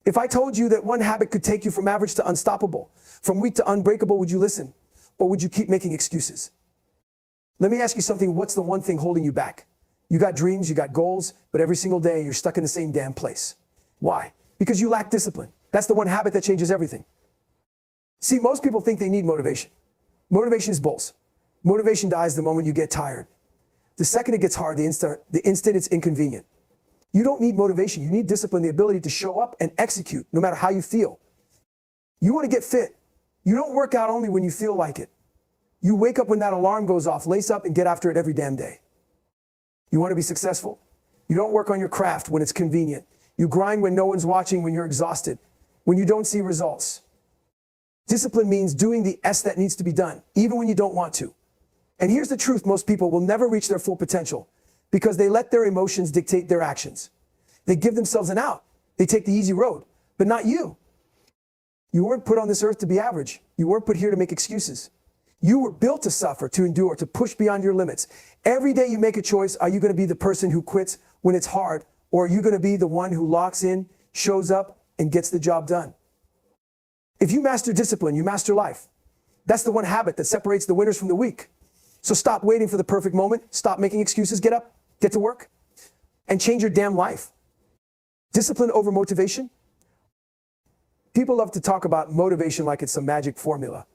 If I told you that one habit could take you from average to unstoppable, from weak to unbreakable, would you listen? Or would you keep making excuses? Let me ask you something. What's the one thing holding you back? You got dreams, you got goals, but every single day you're stuck in the same damn place. Why? Because you lack discipline. That's the one habit that changes everything. See, most people think they need motivation. Motivation is bulls. Motivation dies the moment you get tired. The second it gets hard, the instant it's inconvenient. You don't need motivation. You need discipline, the ability to show up and execute no matter how you feel. You want to get fit. You don't work out only when you feel like it. You wake up when that alarm goes off, lace up and get after it every damn day. You want to be successful? You don't work on your craft when it's convenient. You grind when no one's watching, when you're exhausted, when you don't see results. Discipline means doing the S that needs to be done, even when you don't want to. And here's the truth: most people will never reach their full potential because they let their emotions dictate their actions. They give themselves an out. They take the easy road, but not you. You weren't put on this earth to be average. You weren't put here to make excuses. You were built to suffer, to endure, to push beyond your limits. Every day you make a choice. Are you going to be the person who quits when it's hard? Or are you going to be the one who locks in, shows up, and gets the job done? If you master discipline, you master life. That's the one habit that separates the winners from the weak. So stop waiting for the perfect moment. Stop making excuses. Get up, get to work, and change your damn life. Discipline over motivation. People love to talk about motivation like it's some magic formula.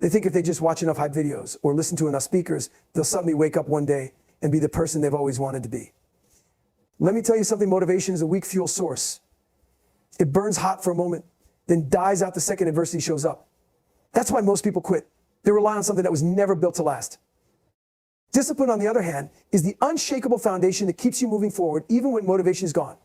They think if they just watch enough hype videos or listen to enough speakers, they'll suddenly wake up one day and be the person they've always wanted to be. Let me tell you something. Motivation is a weak fuel source. It burns hot for a moment, then dies out the second adversity shows up. That's why most people quit. They rely on something that was never built to last. Discipline, on the other hand, is the unshakable foundation that keeps you moving forward even when motivation is gone.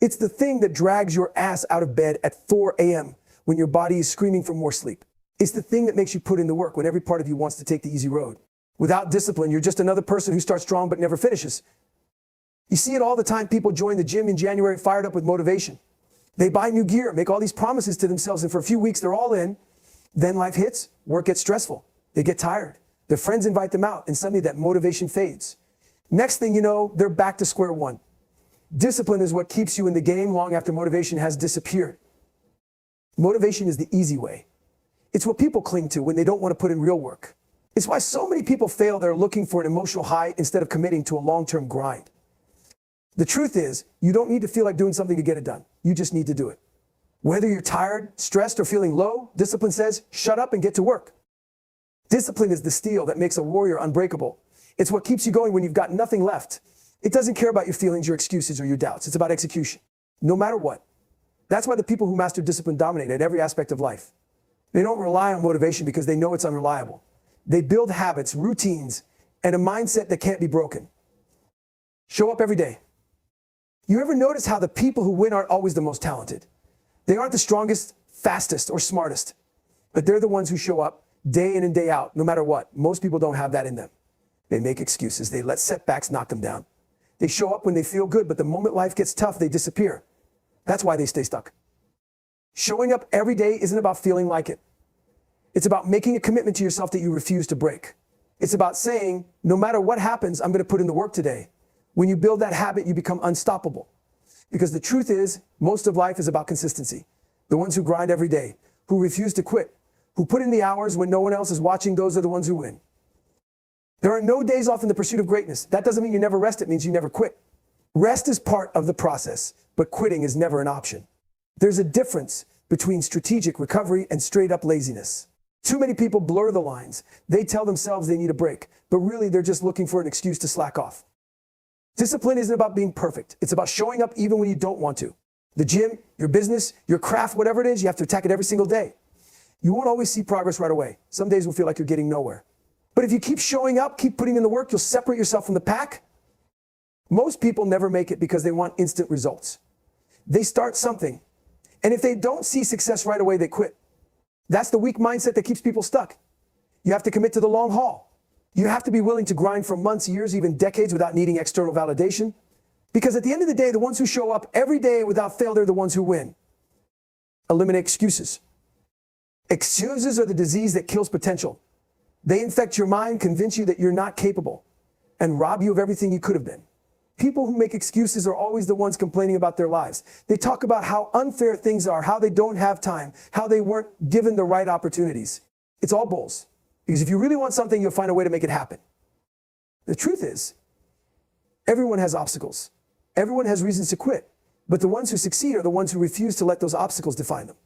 It's the thing that drags your ass out of bed at 4 a.m. when your body is screaming for more sleep. It's the thing that makes you put in the work when every part of you wants to take the easy road. Without discipline, you're just another person who starts strong but never finishes. You see it all the time. People join the gym in January fired up with motivation. They buy new gear, make all these promises to themselves, and for a few weeks they're all in. Then life hits, work gets stressful. They get tired. Their friends invite them out, and suddenly that motivation fades. Next thing you know, they're back to square one. Discipline is what keeps you in the game long after motivation has disappeared. Motivation is the easy way. It's what people cling to when they don't want to put in real work. It's why so many people fail. They're looking for an emotional high instead of committing to a long-term grind. The truth is, you don't need to feel like doing something to get it done. You just need to do it. Whether you're tired, stressed, or feeling low, discipline says, shut up and get to work. Discipline is the steel that makes a warrior unbreakable. It's what keeps you going when you've got nothing left. It doesn't care about your feelings, your excuses, or your doubts. It's about execution, no matter what. That's why the people who master discipline dominate at every aspect of life. They don't rely on motivation because they know it's unreliable. They build habits, routines, and a mindset that can't be broken. Show up every day. You ever notice how the people who win aren't always the most talented? They aren't the strongest, fastest, or smartest, but they're the ones who show up day in and day out, no matter what. Most people don't have that in them. They make excuses. They let setbacks knock them down. They show up when they feel good, but the moment life gets tough, they disappear. That's why they stay stuck. Showing up every day isn't about feeling like it. It's about making a commitment to yourself that you refuse to break. It's about saying, no matter what happens, I'm going to put in the work today. When you build that habit, you become unstoppable. Because the truth is, most of life is about consistency. The ones who grind every day, who refuse to quit, who put in the hours when no one else is watching, those are the ones who win. There are no days off in the pursuit of greatness. That doesn't mean you never rest. It means you never quit. Rest is part of the process, but quitting is never an option. There's a difference between strategic recovery and straight up laziness. Too many people blur the lines. They tell themselves they need a break, but really they're just looking for an excuse to slack off. Discipline isn't about being perfect. It's about showing up even when you don't want to. The gym, your business, your craft, whatever it is, you have to attack it every single day. You won't always see progress right away. Some days will feel like you're getting nowhere. But if you keep showing up, keep putting in the work, you'll separate yourself from the pack. Most people never make it because they want instant results. They start something, and if they don't see success right away, they quit. That's the weak mindset that keeps people stuck. You have to commit to the long haul. You have to be willing to grind for months, years, even decades without needing external validation. Because at the end of the day, the ones who show up every day without fail, they're the ones who win. Eliminate excuses. Excuses are the disease that kills potential. They infect your mind, convince you that you're not capable, and rob you of everything you could have been. People who make excuses are always the ones complaining about their lives. They talk about how unfair things are, how they don't have time, how they weren't given the right opportunities. It's all bulls. Because if you really want something, you'll find a way to make it happen. The truth is, everyone has obstacles. Everyone has reasons to quit. But the ones who succeed are the ones who refuse to let those obstacles define them.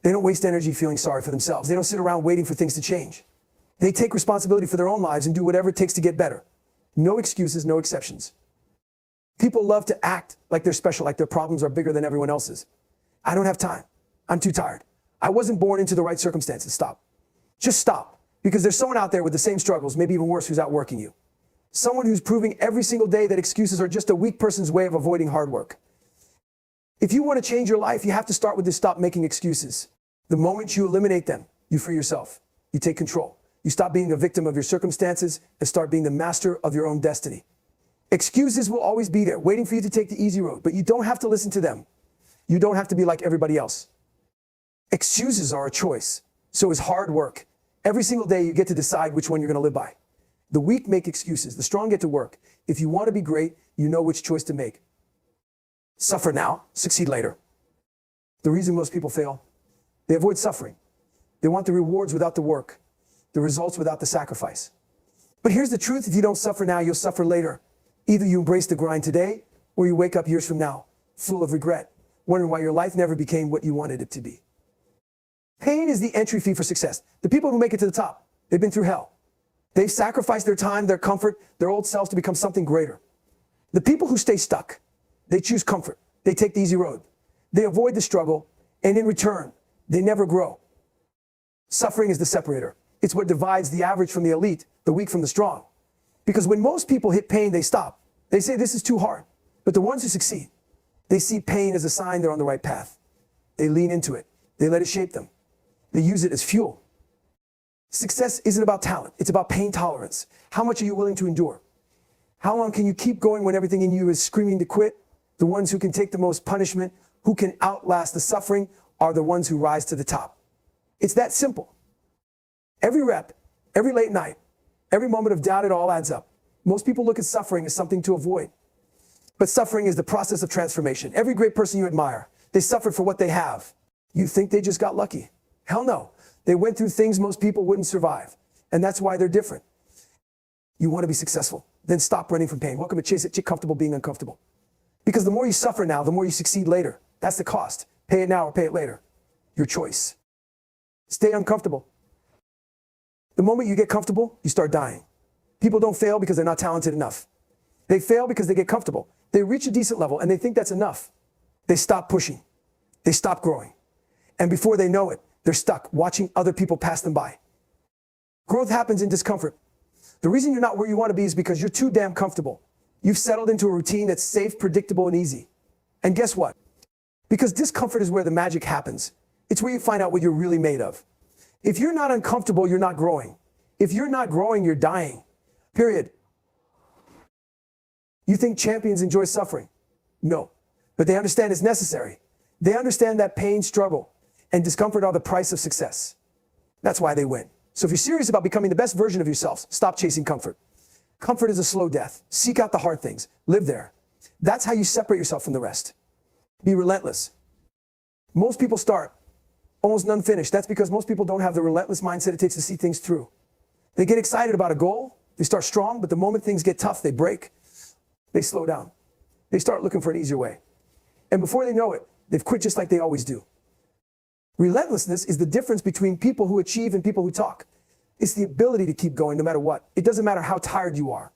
They don't waste energy feeling sorry for themselves. They don't sit around waiting for things to change. They take responsibility for their own lives and do whatever it takes to get better. No excuses, no exceptions. People love to act like they're special, like their problems are bigger than everyone else's. I don't have time. I'm too tired. I wasn't born into the right circumstances. Stop. Just stop. Because there's someone out there with the same struggles, maybe even worse, who's outworking you. Someone who's proving every single day that excuses are just a weak person's way of avoiding hard work. If you want to change your life, you have to start with this: stop making excuses. The moment you eliminate them, you free yourself. You take control. You stop being a victim of your circumstances and start being the master of your own destiny. Excuses will always be there, waiting for you to take the easy road, but you don't have to listen to them. You don't have to be like everybody else. Excuses are a choice. So is hard work. Every single day you get to decide which one you're going to live by. The weak make excuses. The strong get to work. If you want to be great, you know which choice to make. Suffer now, succeed later. The reason most people fail, they avoid suffering. They want the rewards without the work, the results without the sacrifice. But here's the truth: if you don't suffer now, you'll suffer later. Either you embrace the grind today, or you wake up years from now, full of regret, wondering why your life never became what you wanted it to be. Pain is the entry fee for success. The people who make it to the top, they've been through hell. They've sacrificed their time, their comfort, their old selves to become something greater. The people who stay stuck, they choose comfort. They take the easy road. They avoid the struggle, and in return, they never grow. Suffering is the separator. It's what divides the average from the elite, the weak from the strong. Because when most people hit pain, they stop. They say, this is too hard. But the ones who succeed, they see pain as a sign they're on the right path. They lean into it. They let it shape them. They use it as fuel. Success isn't about talent. It's about pain tolerance. How much are you willing to endure? How long can you keep going when everything in you is screaming to quit? The ones who can take the most punishment, who can outlast the suffering, are the ones who rise to the top. It's that simple. Every rep, every late night, every moment of doubt, it all adds up. Most people look at suffering as something to avoid. But suffering is the process of transformation. Every great person you admire, they suffered for what they have. You think they just got lucky? Hell no. They went through things most people wouldn't survive. And that's why they're different. You want to be successful, then stop running from pain. Welcome to Chase It, comfortable being uncomfortable. Because the more you suffer now, the more you succeed later. That's the cost. Pay it now or pay it later. Your choice. Stay uncomfortable. The moment you get comfortable, you start dying. People don't fail because they're not talented enough. They fail because they get comfortable. They reach a decent level and they think that's enough. They stop pushing. They stop growing. And before they know it, they're stuck watching other people pass them by. Growth happens in discomfort. The reason you're not where you want to be is because you're too damn comfortable. You've settled into a routine that's safe, predictable, and easy. And guess what? Because discomfort is where the magic happens. It's where you find out what you're really made of. If you're not uncomfortable, you're not growing. If you're not growing, you're dying. Period. You think champions enjoy suffering? No. But they understand it's necessary. They understand that pain, struggle, and discomfort are the price of success. That's why they win. So if you're serious about becoming the best version of yourself, stop chasing comfort. Comfort is a slow death. Seek out the hard things. Live there. That's how you separate yourself from the rest. Be relentless. Most people start almost none finish. That's because most people don't have the relentless mindset it takes to see things through. They get excited about a goal. They start strong, but the moment things get tough, they break. They slow down. They start looking for an easier way. And before they know it, they've quit just like they always do. Relentlessness is the difference between people who achieve and people who talk. It's the ability to keep going no matter what. It doesn't matter how tired you are.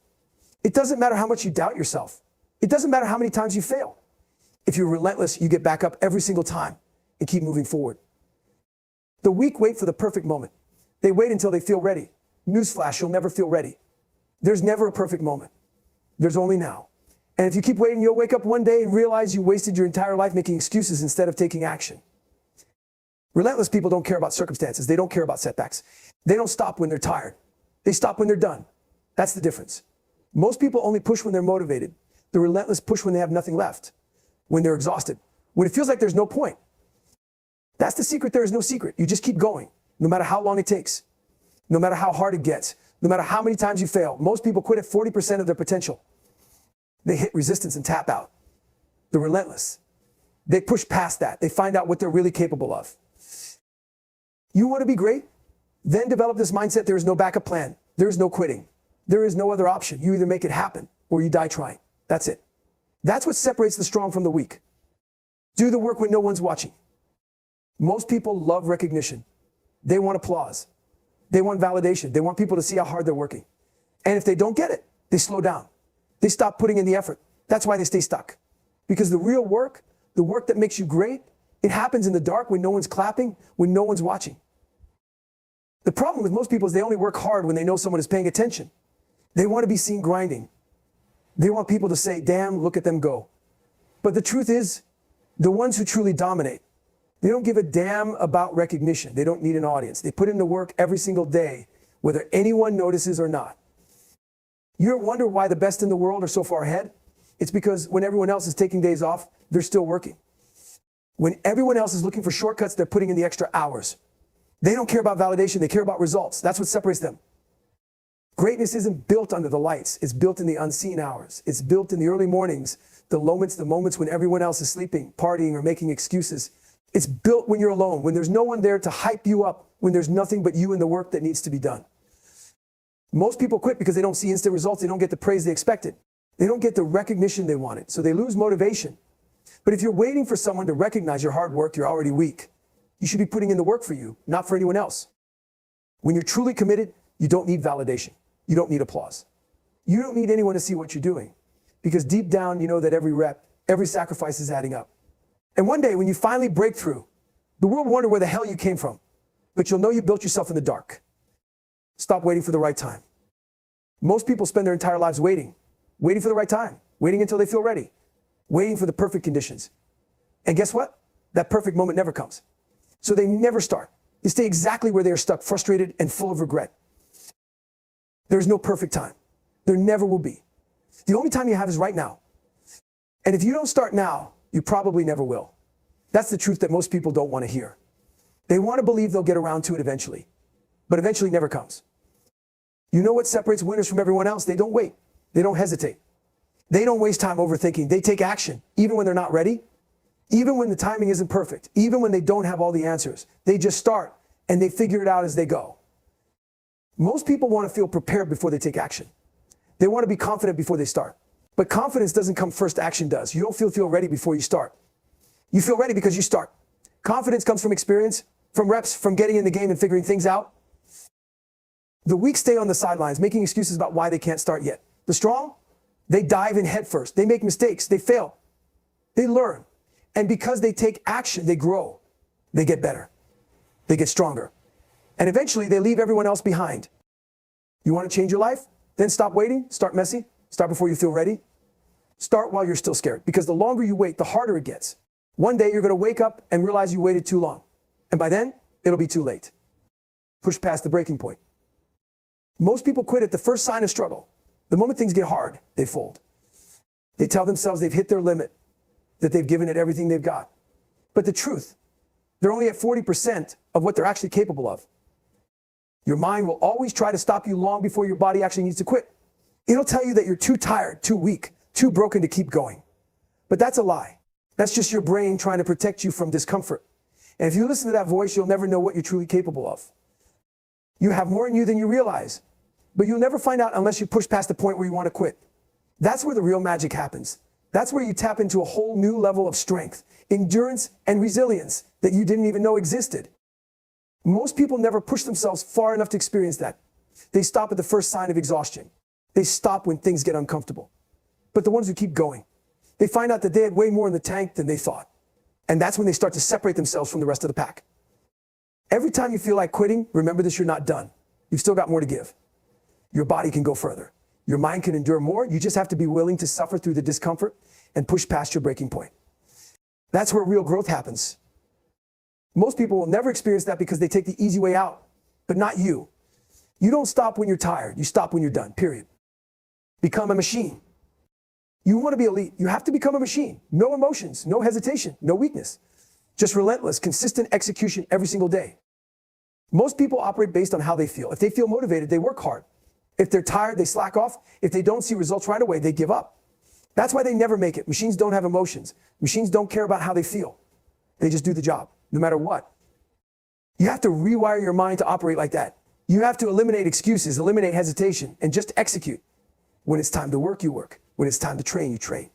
It doesn't matter how much you doubt yourself. It doesn't matter how many times you fail. If you're relentless, you get back up every single time and keep moving forward. The weak wait for the perfect moment. They wait until they feel ready. Newsflash, you'll never feel ready. There's never a perfect moment. There's only now. And if you keep waiting, you'll wake up one day and realize you wasted your entire life making excuses instead of taking action. Relentless people don't care about circumstances. They don't care about setbacks. They don't stop when they're tired. They stop when they're done. That's the difference. Most people only push when they're motivated. The relentless push when they have nothing left, when they're exhausted, when it feels like there's no point. That's the secret. There is no secret. You just keep going, no matter how long it takes, no matter how hard it gets, no matter how many times you fail. Most people quit at 40% of their potential. They hit resistance and tap out. They're relentless. They push past that. They find out what they're really capable of. You want to be great? Then develop this mindset. There is no backup plan. There is no quitting. There is no other option. You either make it happen or you die trying. That's it. That's what separates the strong from the weak. Do the work when no one's watching. Most people love recognition. They want applause. They want validation. They want people to see how hard they're working. And if they don't get it, they slow down. They stop putting in the effort. That's why they stay stuck. Because the real work, the work that makes you great, it happens in the dark when no one's clapping, when no one's watching. The problem with most people is they only work hard when they know someone is paying attention. They want to be seen grinding. They want people to say, damn, look at them go. But the truth is, the ones who truly dominate, they don't give a damn about recognition. They don't need an audience. They put in the work every single day, whether anyone notices or not. You ever wonder why the best in the world are so far ahead? It's because when everyone else is taking days off, they're still working. When everyone else is looking for shortcuts, they're putting in the extra hours. They don't care about validation. They care about results. That's what separates them. Greatness isn't built under the lights. It's built in the unseen hours. It's built in the early mornings, the moments when everyone else is sleeping, partying, or making excuses. It's built when you're alone, when there's no one there to hype you up, when there's nothing but you and the work that needs to be done. Most people quit because they don't see instant results. They don't get the praise they expected. They don't get the recognition they wanted, so they lose motivation. But if you're waiting for someone to recognize your hard work, you're already weak. You should be putting in the work for you, not for anyone else. When you're truly committed, you don't need validation. You don't need applause. You don't need anyone to see what you're doing, because deep down, you know that every rep, every sacrifice is adding up. And one day when you finally break through, the world will wonder where the hell you came from, but you'll know you built yourself in the dark. Stop waiting for the right time. Most people spend their entire lives waiting for the right time, waiting until they feel ready, waiting for the perfect conditions. And guess what? That perfect moment never comes. So they never start. They stay exactly where they are stuck, frustrated and full of regret. There's no perfect time. There never will be. The only time you have is right now. And if you don't start now, you probably never will. That's the truth that most people don't want to hear. They want to believe they'll get around to it eventually, but eventually never comes. You know what separates winners from everyone else? They don't wait. They don't hesitate. They don't waste time overthinking. They take action, even when they're not ready, even when the timing isn't perfect, even when they don't have all the answers. They just start and they figure it out as they go. Most people want to feel prepared before they take action. They want to be confident before they start. But confidence doesn't come first, action does. You don't feel ready before you start. You feel ready because you start. Confidence comes from experience, from reps, from getting in the game and figuring things out. The weak stay on the sidelines, making excuses about why they can't start yet. The strong, they dive in head first. They make mistakes. They fail. They learn. And because they take action, they grow. They get better. They get stronger. And eventually, they leave everyone else behind. You want to change your life? Then stop waiting. Start messy. Start before you feel ready. Start while you're still scared. Because the longer you wait, the harder it gets. One day, you're going to wake up and realize you waited too long. And by then, it'll be too late. Push past the breaking point. Most people quit at the first sign of struggle. The moment things get hard, they fold. They tell themselves they've hit their limit, that they've given it everything they've got. But the truth, they're only at 40% of what they're actually capable of. Your mind will always try to stop you long before your body actually needs to quit. It'll tell you that you're too tired, too weak, too broken to keep going. But that's a lie. That's just your brain trying to protect you from discomfort. And if you listen to that voice, you'll never know what you're truly capable of. You have more in you than you realize, but you'll never find out unless you push past the point where you want to quit. That's where the real magic happens. That's where you tap into a whole new level of strength, endurance, and resilience that you didn't even know existed. Most people never push themselves far enough to experience that. They stop at the first sign of exhaustion. They stop when things get uncomfortable. But the ones who keep going, they find out that they had way more in the tank than they thought. And that's when they start to separate themselves from the rest of the pack. Every time you feel like quitting, remember this, you're not done. You've still got more to give. Your body can go further. Your mind can endure more. You just have to be willing to suffer through the discomfort and push past your breaking point. That's where real growth happens. Most people will never experience that because they take the easy way out, but not you. You don't stop when you're tired. You stop when you're done, period. Become a machine. You want to be elite. You have to become a machine. No emotions, no hesitation, no weakness. Just relentless, consistent execution every single day. Most people operate based on how they feel. If they feel motivated, they work hard. If they're tired, they slack off. If they don't see results right away, they give up. That's why they never make it. Machines don't have emotions. Machines don't care about how they feel. They just do the job, no matter what. You have to rewire your mind to operate like that. You have to eliminate excuses, eliminate hesitation, and just execute. When it's time to work, you work. When it's time to train, you train.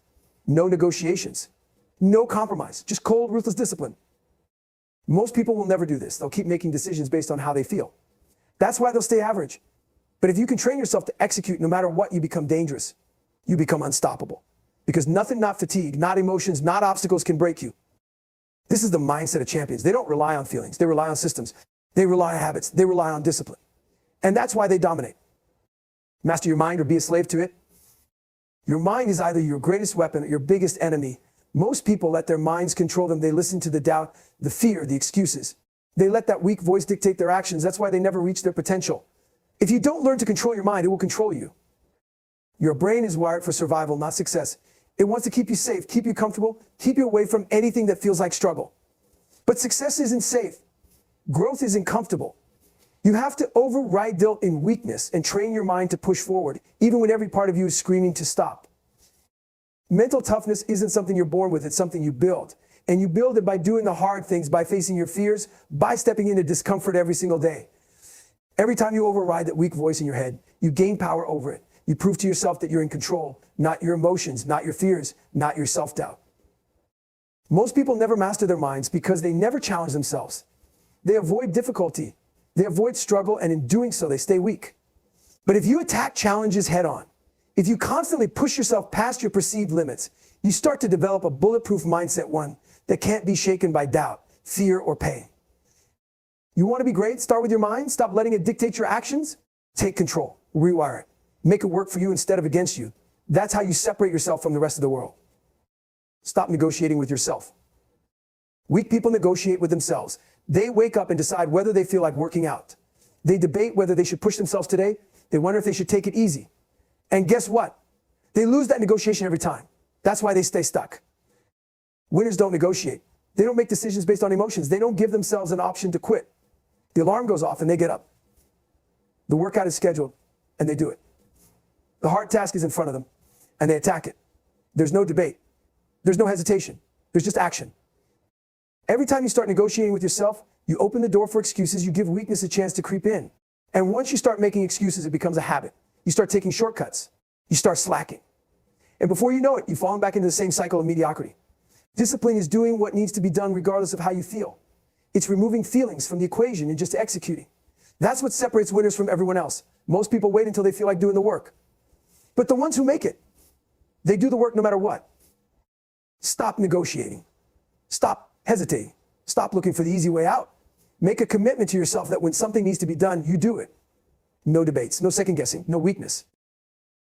No negotiations. No compromise. Just cold, ruthless discipline. Most people will never do this. They'll keep making decisions based on how they feel. That's why they'll stay average. But if you can train yourself to execute no matter what, you become dangerous. You become unstoppable. Because nothing, not fatigue, not emotions, not obstacles can break you. This is the mindset of champions. They don't rely on feelings. They rely on systems. They rely on habits. They rely on discipline. And that's why they dominate. Master your mind or be a slave to it. Your mind is either your greatest weapon or your biggest enemy. Most people let their minds control them. They listen to the doubt, the fear, the excuses. They let that weak voice dictate their actions. That's why they never reach their potential. If you don't learn to control your mind, it will control you. Your brain is wired for survival, not success. It wants to keep you safe, keep you comfortable, keep you away from anything that feels like struggle. But success isn't safe. Growth isn't comfortable. You have to override guilt in weakness and train your mind to push forward, even when every part of you is screaming to stop. Mental toughness isn't something you're born with, it's something you build. And you build it by doing the hard things, by facing your fears, by stepping into discomfort every single day. Every time you override that weak voice in your head, you gain power over it. You prove to yourself that you're in control, not your emotions, not your fears, not your self-doubt. Most people never master their minds because they never challenge themselves. They avoid difficulty. They avoid struggle, and in doing so, they stay weak. But if you attack challenges head on, if you constantly push yourself past your perceived limits, you start to develop a bulletproof mindset, one that can't be shaken by doubt, fear, or pain. You want to be great? Start with your mind. Stop letting it dictate your actions. Take control. Rewire it. Make it work for you instead of against you. That's how you separate yourself from the rest of the world. Stop negotiating with yourself. Weak people negotiate with themselves. They wake up and decide whether they feel like working out. They debate whether they should push themselves today. They wonder if they should take it easy. And guess what? They lose that negotiation every time. That's why they stay stuck. Winners don't negotiate. They don't make decisions based on emotions. They don't give themselves an option to quit. The alarm goes off and they get up. The workout is scheduled and they do it. The hard task is in front of them and they attack it. There's no debate. There's no hesitation. There's just action. Every time you start negotiating with yourself, you open the door for excuses. You give weakness a chance to creep in. And once you start making excuses, it becomes a habit. You start taking shortcuts. You start slacking. And before you know it, you've fallen back into the same cycle of mediocrity. Discipline is doing what needs to be done regardless of how you feel. It's removing feelings from the equation and just executing. That's what separates winners from everyone else. Most people wait until they feel like doing the work. But the ones who make it, they do the work no matter what. Stop negotiating. Stop hesitating. Stop looking for the easy way out. Make a commitment to yourself that when something needs to be done, you do it. No debates, no second guessing, no weakness.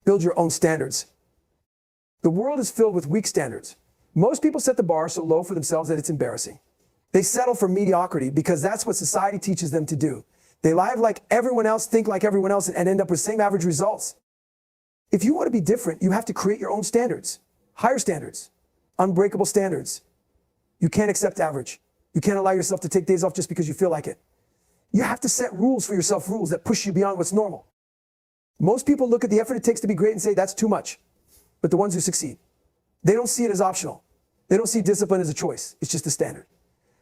Build your own standards. The world is filled with weak standards. Most people set the bar so low for themselves that it's embarrassing. They settle for mediocrity because that's what society teaches them to do. They live like everyone else, think like everyone else, and end up with same average results. If you want to be different, you have to create your own standards. Higher standards. Unbreakable standards. You can't accept average. You can't allow yourself to take days off just because you feel like it. You have to set rules for yourself, rules that push you beyond what's normal. Most people look at the effort it takes to be great and say, that's too much. But the ones who succeed, they don't see it as optional. They don't see discipline as a choice. It's just a standard.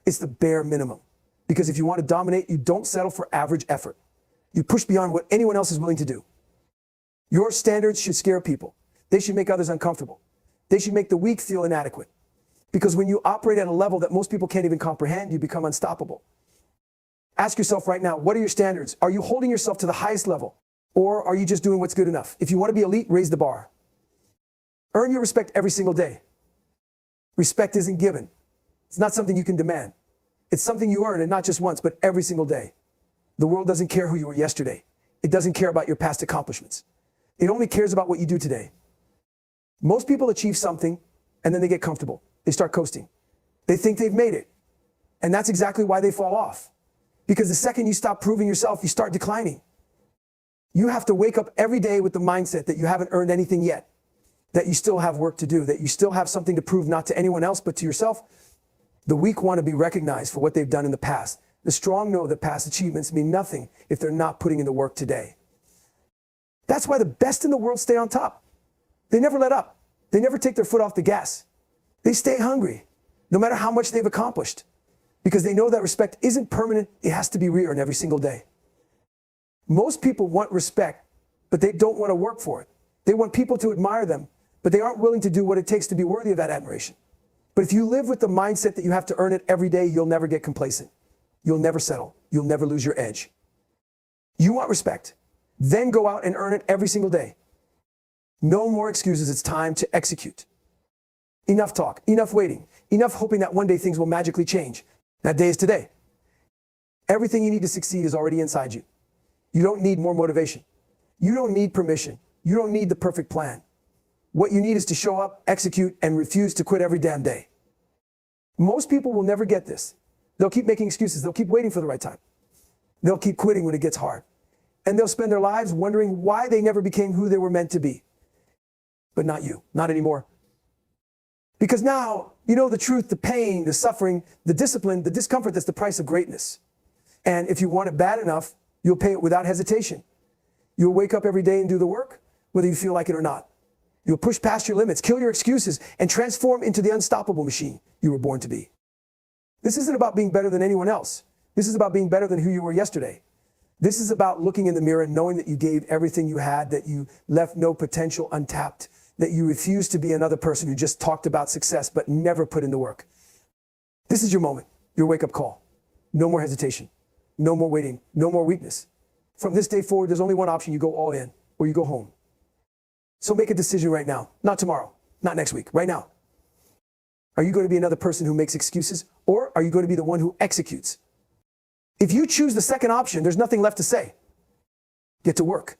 It's the bare minimum. Because if you want to dominate, you don't settle for average effort. You push beyond what anyone else is willing to do. Your standards should scare people. They should make others uncomfortable. They should make the weak feel inadequate. Because when you operate at a level that most people can't even comprehend, you become unstoppable. Ask yourself right now, what are your standards? Are you holding yourself to the highest level? Or are you just doing what's good enough? If you want to be elite, raise the bar. Earn your respect every single day. Respect isn't given. It's not something you can demand. It's something you earn, and not just once, but every single day. The world doesn't care who you were yesterday. It doesn't care about your past accomplishments. It only cares about what you do today. Most people achieve something, and then they get comfortable. They start coasting. They think they've made it. And that's exactly why they fall off. Because the second you stop proving yourself, you start declining. You have to wake up every day with the mindset that you haven't earned anything yet, that you still have work to do, that you still have something to prove, not to anyone else, but to yourself. The weak want to be recognized for what they've done in the past. The strong know that past achievements mean nothing if they're not putting in the work today. That's why the best in the world stay on top. They never let up. They never take their foot off the gas. They stay hungry, no matter how much they've accomplished, because they know that respect isn't permanent. It has to be re-earned every single day. Most people want respect, but they don't want to work for it. They want people to admire them, but they aren't willing to do what it takes to be worthy of that admiration. But if you live with the mindset that you have to earn it every day, you'll never get complacent. You'll never settle. You'll never lose your edge. You want respect, then go out and earn it every single day. No more excuses. It's time to execute. Enough talk, enough waiting, enough hoping that one day things will magically change. That day is today. Everything you need to succeed is already inside you. You don't need more motivation. You don't need permission. You don't need the perfect plan. What you need is to show up, execute, and refuse to quit every damn day. Most people will never get this. They'll keep making excuses. They'll keep waiting for the right time. They'll keep quitting when it gets hard. And they'll spend their lives wondering why they never became who they were meant to be. But not you, not anymore. Because now you know the truth, the pain, the suffering, the discipline, the discomfort that's the price of greatness. And if you want it bad enough, you'll pay it without hesitation. You'll wake up every day and do the work, whether you feel like it or not. You'll push past your limits, kill your excuses, and transform into the unstoppable machine you were born to be. This isn't about being better than anyone else. This is about being better than who you were yesterday. This is about looking in the mirror and knowing that you gave everything you had, that you left no potential untapped, that you refused to be another person who just talked about success but never put in the work. This is your moment, your wake-up call. No more hesitation, no more waiting, no more weakness. From this day forward, there's only one option. You go all in or you go home. So make a decision right now, not tomorrow, not next week, right now. Are you going to be another person who makes excuses, or are you going to be the one who executes? If you choose the second option, there's nothing left to say. Get to work.